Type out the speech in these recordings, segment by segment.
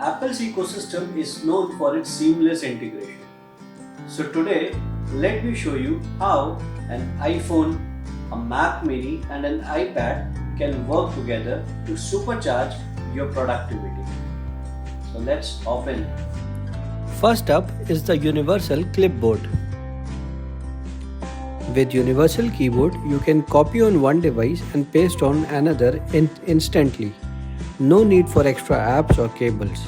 Apple's ecosystem is known for its seamless integration. So today, let me show you how an iPhone, a Mac Mini and an iPad can work together to supercharge your productivity. So let's hop in. First up is the Universal Clipboard. With Universal Keyboard, you can copy on one device and paste on another instantly. No need for extra apps or cables.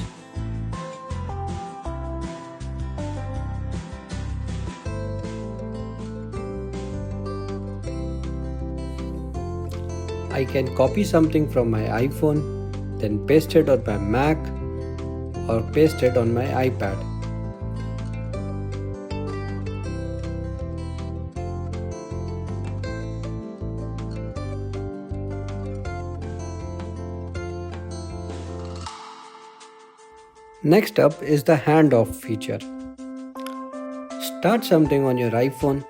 I can copy something from my iPhone, then paste it on my Mac or paste it on my iPad. Next up is the handoff feature. Start something on your iPhone,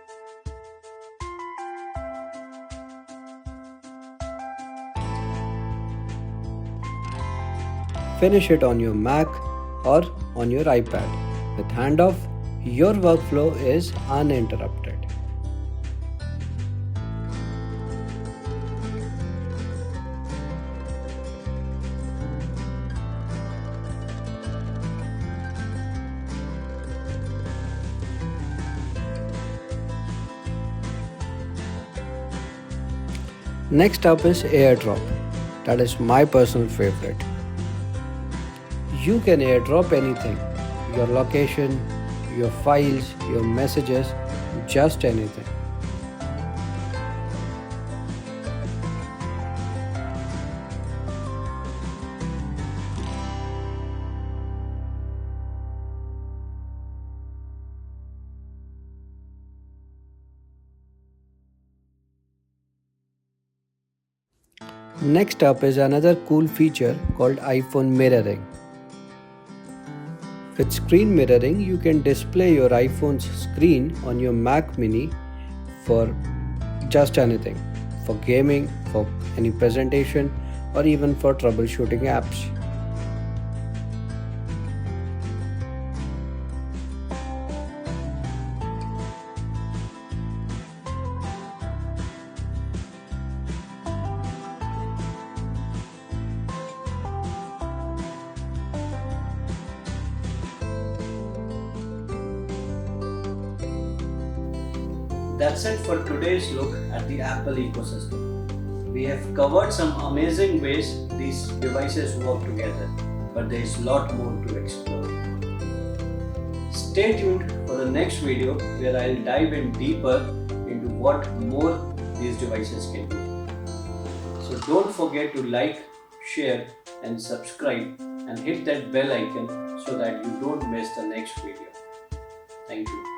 finish it on your Mac or on your iPad. With handoff, your workflow is uninterrupted. Next up is AirDrop. That is my personal favorite. You can AirDrop anything, your location, your files, your messages, just anything. Next up is another cool feature called iPhone mirroring. With screen mirroring, you can display your iPhone's screen on your Mac Mini for just anything, for gaming, for any presentation, or even for troubleshooting apps. That's it for today's look at the Apple ecosystem. We have covered some amazing ways these devices work together, but there is a lot more to explore. Stay tuned for the next video where I'll dive in deeper into what more these devices can do. So don't forget to like, share and subscribe and hit that bell icon so that you don't miss the next video. Thank you.